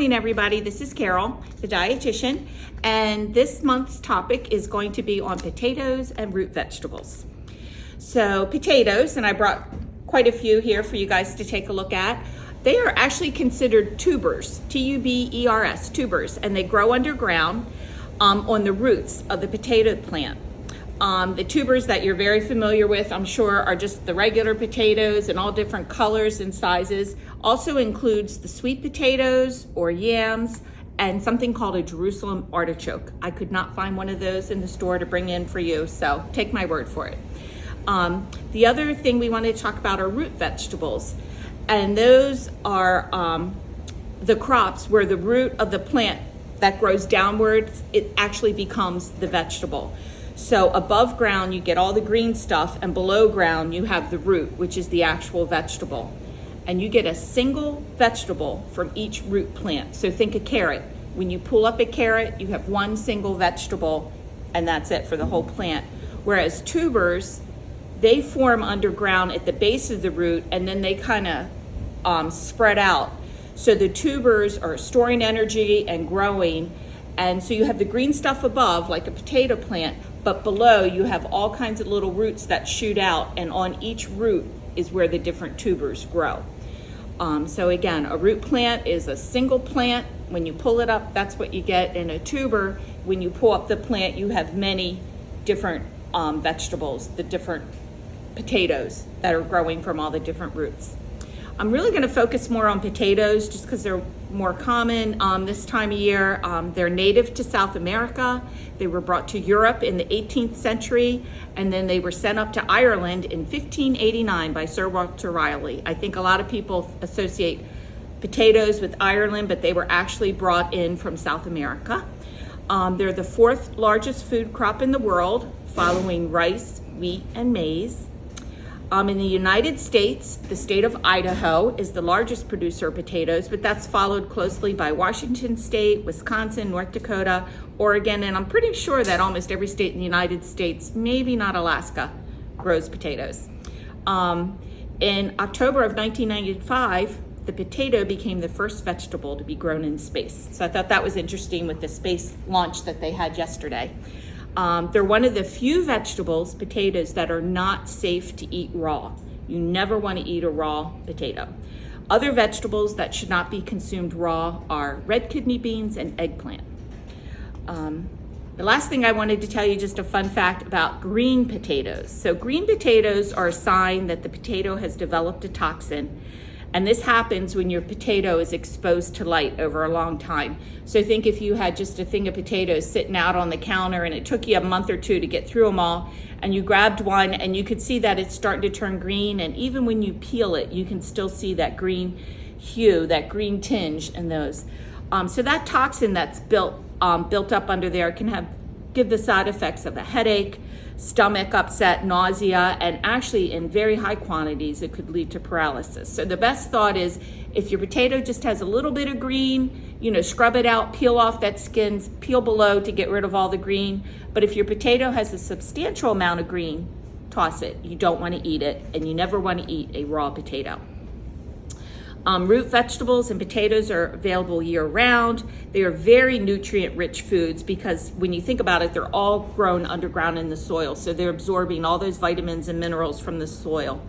morning, everybody. This is Carol, the dietitian, and this month's topic is going to be on potatoes and root vegetables. So potatoes, and I brought quite a few here for you guys to take a look at. They are actually considered tubers, T-U-B-E-R-S, tubers, and they grow underground on the roots of the potato plant. The tubers that you're very familiar with, I'm sure, are just the regular potatoes in all different colors and sizes. Also includes the sweet potatoes or yams and something called a Jerusalem artichoke. I could not find one of those in the store to bring in for you, so take my word for it. The other thing we want to talk about are root vegetables, and those are the crops where the root of the plant that grows downwards, it actually becomes the vegetable. So above ground, you get all the green stuff, and below ground, you have the root, which is the actual vegetable. And you get a single vegetable from each root plant. So think a carrot. When you pull up a carrot, you have one single vegetable, and that's it for the whole plant. Whereas tubers, they form underground at the base of the root, and then they kind of spread out. So the tubers are storing energy and growing. And so you have the green stuff above, like a potato plant, but below you have all kinds of little roots that shoot out, and on each root is where the different tubers grow. So again, a root plant is a single plant. When you pull it up, that's what you get. In a tuber, when you pull up the plant, you have many different vegetables, the different potatoes that are growing from all the different roots. I'm really going to focus more on potatoes just because they're more common this time of year. They're native to South America. They were brought to Europe in the 18th century, and then they were sent up to Ireland in 1589 by Sir Walter Raleigh. I think a lot of people associate potatoes with Ireland, but they were actually brought in from South America. They're the fourth largest food crop in the world, following rice, wheat, and maize. In the United States, the state of Idaho is the largest producer of potatoes, but that's followed closely by Washington State, Wisconsin, North Dakota, Oregon, and I'm pretty sure that almost every state in the United States, maybe not Alaska, grows potatoes. In October of 1995, the potato became the first vegetable to be grown in space. So I thought that was interesting with the space launch that they had yesterday. They're one of the few vegetables, potatoes, that are not safe to eat raw. You never want to eat a raw potato. Other vegetables that should not be consumed raw are red kidney beans and eggplant. The last thing I wanted to tell you, just a fun fact about green potatoes. So green potatoes are a sign that the potato has developed a toxin. And this happens when your potato is exposed to light over a long time. So think if you had just a thing of potatoes sitting out on the counter and it took you a month or two to get through them all, and you grabbed one and you could see that it's starting to turn green, and even when you peel it, you can still see that green hue, that green tinge in those. So that toxin that's built up under there can give the side effects of a headache, stomach upset, nausea, and actually in very high quantities, it could lead to paralysis. So the best thought is if your potato just has a little bit of green, scrub it out, peel off that skin, peel below to get rid of all the green. But if your potato has a substantial amount of green, toss it. You don't want to eat it, and you never want to eat a raw potato. Root vegetables and potatoes are available year-round. They are very nutrient-rich foods because when you think about it, they're all grown underground in the soil, so they're absorbing all those vitamins and minerals from the soil.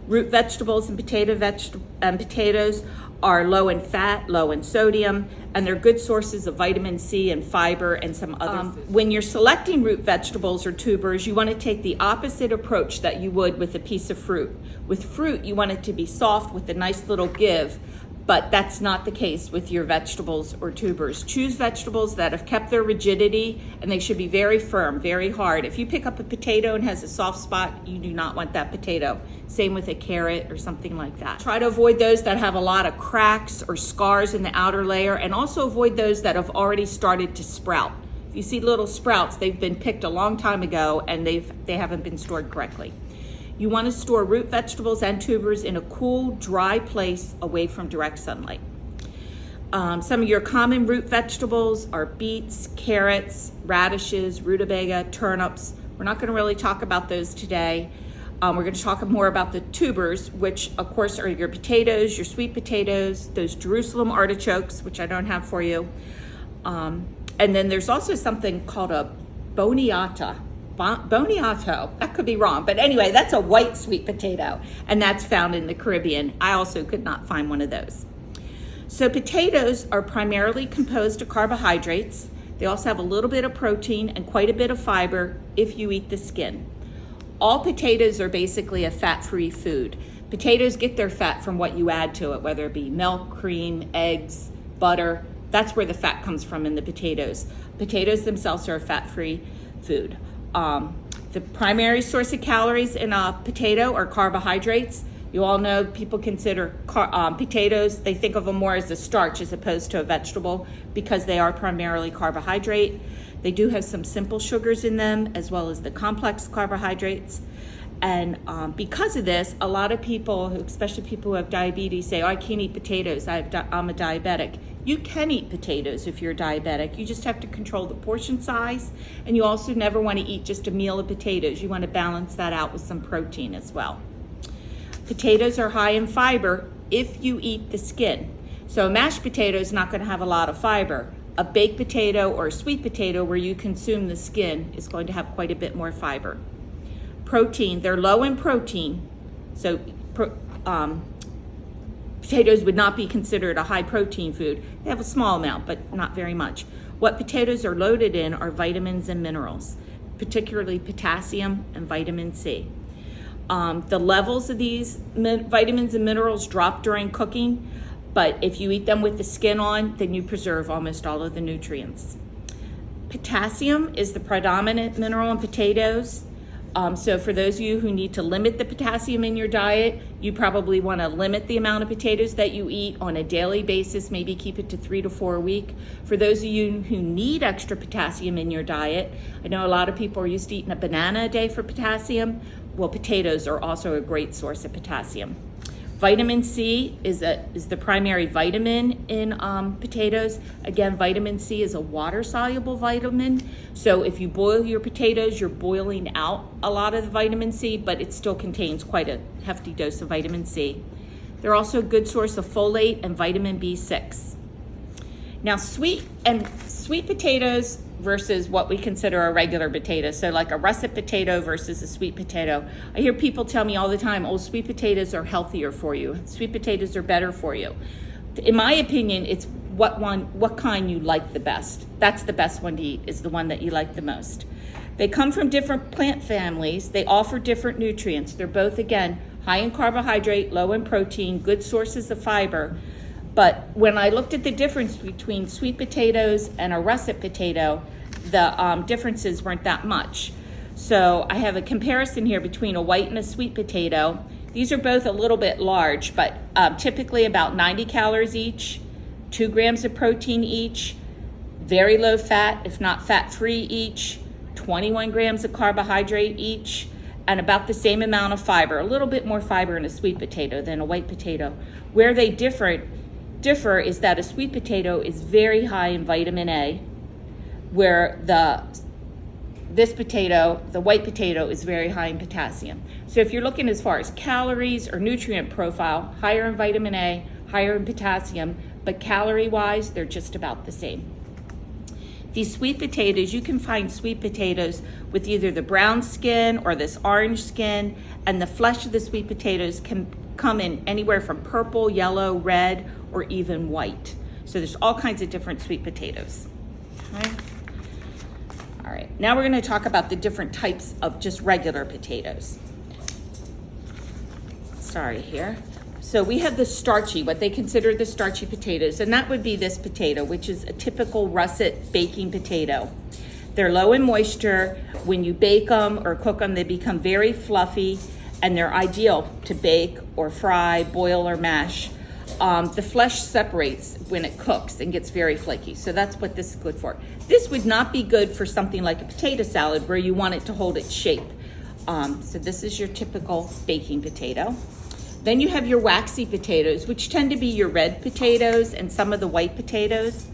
Root vegetables and potatoes are low in fat, low in sodium, and they're good sources of vitamin C and fiber and some other foods. When you're selecting root vegetables or tubers, you want to take the opposite approach that you would with a piece of fruit. With fruit, you want it to be soft with a nice little give, but that's not the case with your vegetables or tubers. Choose vegetables that have kept their rigidity, and they should be very firm, very hard. If you pick up a potato and has a soft spot, you do not want that potato. Same with a carrot or something like that. Try to avoid those that have a lot of cracks or scars in the outer layer, and also avoid those that have already started to sprout. If you see little sprouts, they've been picked a long time ago and they haven't been stored correctly. You want to store root vegetables and tubers in a cool, dry place away from direct sunlight. Some of your common root vegetables are beets, carrots, radishes, rutabaga, turnips. We're not going to really talk about those today. We're going to talk more about the tubers, which of course are your potatoes, your sweet potatoes, those Jerusalem artichokes, which I don't have for you. And then there's also something called a boniato. That could be wrong, but anyway, that's a white sweet potato, and that's found in the Caribbean. I also could not find one of those. So potatoes are primarily composed of carbohydrates. They also have a little bit of protein and quite a bit of fiber if you eat the skin. All potatoes are basically a fat-free food. Potatoes get their fat from what you add to it, whether it be milk, cream, eggs, butter. That's where the fat comes from in the potatoes. Potatoes themselves are a fat-free food. The primary source of calories in a potato are carbohydrates. You all know people consider potatoes, they think of them more as a starch as opposed to a vegetable because they are primarily carbohydrate. They do have some simple sugars in them as well as the complex carbohydrates. And because of this, a lot of people, especially people who have diabetes, say, oh, I can't eat potatoes, I'm a diabetic. You can eat potatoes if you're diabetic. You just have to control the portion size. And you also never want to eat just a meal of potatoes. You want to balance that out with some protein as well. Potatoes are high in fiber if you eat the skin. So a mashed potato is not going to have a lot of fiber. A baked potato or a sweet potato where you consume the skin is going to have quite a bit more fiber. Protein, they're low in protein. So potatoes would not be considered a high protein food. They have a small amount, but not very much. What potatoes are loaded in are vitamins and minerals, particularly potassium and vitamin C. The levels of these vitamins and minerals drop during cooking, but if you eat them with the skin on, then you preserve almost all of the nutrients. Potassium is the predominant mineral in potatoes. So for those of you who need to limit the potassium in your diet, you probably want to limit the amount of potatoes that you eat on a daily basis, maybe keep it to 3 to 4 a week. For those of you who need extra potassium in your diet, I know a lot of people are used to eating a banana a day for potassium. Well, potatoes are also a great source of potassium. Vitamin C is the primary vitamin in potatoes. Again, vitamin C is a water-soluble vitamin. So if you boil your potatoes, you're boiling out a lot of the vitamin C, but it still contains quite a hefty dose of vitamin C. They're also a good source of folate and vitamin B6. Now, sweet potatoes versus what we consider a regular potato. So like a russet potato versus a sweet potato. I hear people tell me all the time, oh, sweet potatoes are healthier for you. Sweet potatoes are better for you. In my opinion, it's what kind you like the best. That's the best one to eat, is the one that you like the most. They come from different plant families. They offer different nutrients. They're both, again, high in carbohydrate, low in protein, good sources of fiber. But when I looked at the difference between sweet potatoes and a russet potato, the differences weren't that much. So I have a comparison here between a white and a sweet potato. These are both a little bit large, but typically about 90 calories each, 2 grams of protein each, very low fat, if not fat-free each, 21 grams of carbohydrate each, and about the same amount of fiber, a little bit more fiber in a sweet potato than a white potato. Where they differ is that a sweet potato is very high in vitamin A, where the white potato is very high in potassium. So if you're looking as far as calories or nutrient profile, higher in vitamin A, higher in potassium, but calorie-wise, they're just about the same. These sweet potatoes, you can find sweet potatoes with either the brown skin or this orange skin, and the flesh of the sweet potatoes can come in anywhere from purple, yellow, red, or even white. So there's all kinds of different sweet potatoes. Okay. All right, now we're going to talk about the different types of just regular potatoes. Sorry here. So we have the starchy, what they consider the starchy potatoes, and that would be this potato, which is a typical russet baking potato. They're low in moisture. When you bake them or cook them, they become very fluffy, and they're ideal to bake or fry, boil, or mash. The flesh separates when it cooks and gets very flaky, so that's what this is good for. This would not be good for something like a potato salad where you want it to hold its shape. So this is your typical baking potato. Then you have your waxy potatoes, which tend to be your red potatoes and some of the white potatoes.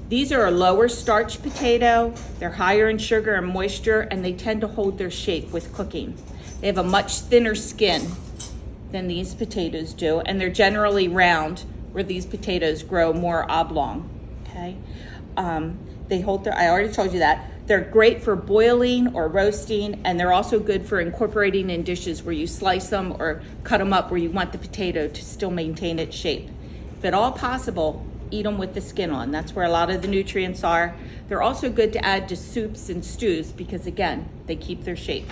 These are a lower starch potato. They're higher in sugar and moisture, and they tend to hold their shape with cooking. They have a much thinner skin than these potatoes do, and they're generally round, where these potatoes grow more oblong, okay? They hold their, I already told you that. They're great for boiling or roasting, and they're also good for incorporating in dishes where you slice them or cut them up where you want the potato to still maintain its shape. If at all possible, eat them with the skin on. That's where a lot of the nutrients are. They're also good to add to soups and stews because, again, they keep their shape.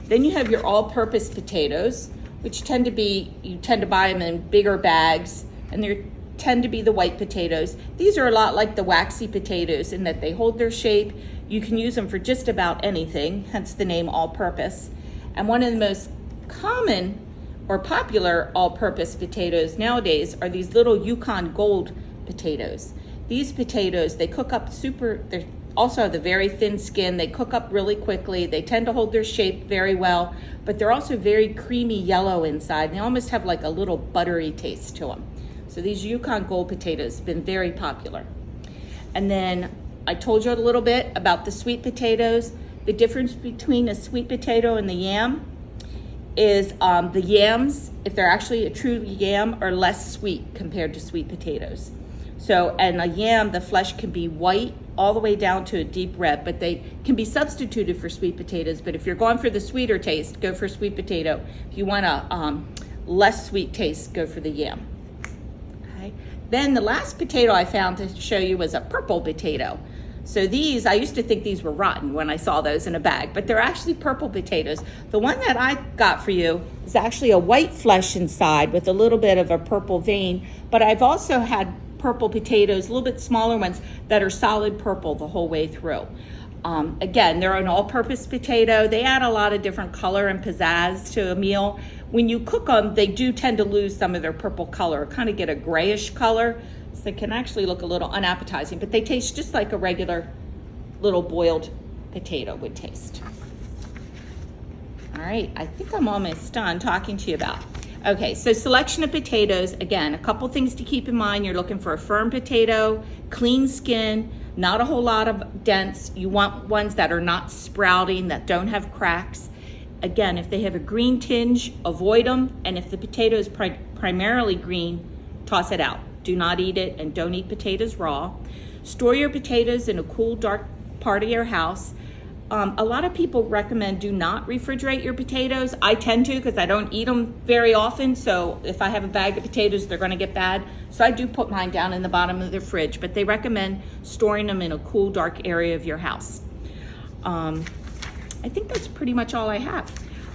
Then you have your all-purpose potatoes, which tend to be, you tend to buy them in bigger bags, and they tend to be the white potatoes. These are a lot like the waxy potatoes in that they hold their shape. You can use them for just about anything, hence the name all-purpose. And one of the most common or popular all-purpose potatoes nowadays are these little Yukon Gold potatoes. These potatoes, they cook up they also have the very thin skin. They cook up really quickly. They tend to hold their shape very well, but they're also very creamy yellow inside. They almost have like a little buttery taste to them. So these Yukon Gold potatoes have been very popular. And then I told you a little bit about the sweet potatoes. The difference between a sweet potato and the yam is the yams, if they're actually a true yam, are less sweet compared to sweet potatoes. So, and a yam, the flesh can be white all the way down to a deep red, but they can be substituted for sweet potatoes. But if you're going for the sweeter taste, go for sweet potato. If you want a less sweet taste, go for the yam. Okay. Then the last potato I found to show you was a purple potato. So these, I used to think these were rotten when I saw those in a bag, but they're actually purple potatoes. The one that I got for you is actually a white flesh inside with a little bit of a purple vein, but I've also had purple potatoes, a little bit smaller ones, that are solid purple the whole way through. Again, they're an all-purpose potato. They add a lot of different color and pizzazz to a meal. When you cook them, they do tend to lose some of their purple color, kind of get a grayish color. So they can actually look a little unappetizing, but they taste just like a regular little boiled potato would taste. All right, I think I'm almost done talking to you about. Okay, so selection of potatoes. Again, a couple things to keep in mind. You're looking for a firm potato, clean skin, not a whole lot of dents. You want ones that are not sprouting, that don't have cracks. Again, if they have a green tinge, avoid them. And if the potato is primarily green, toss it out. Do not eat it, and don't eat potatoes raw. Store your potatoes in a cool, dark part of your house. A lot of people recommend do not refrigerate your potatoes. I tend to because I don't eat them very often. So if I have a bag of potatoes, they're going to get bad. So I do put mine down in the bottom of the fridge, but they recommend storing them in a cool, dark area of your house. I think that's pretty much all I have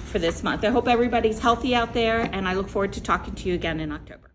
for this month. I hope everybody's healthy out there, and I look forward to talking to you again in October.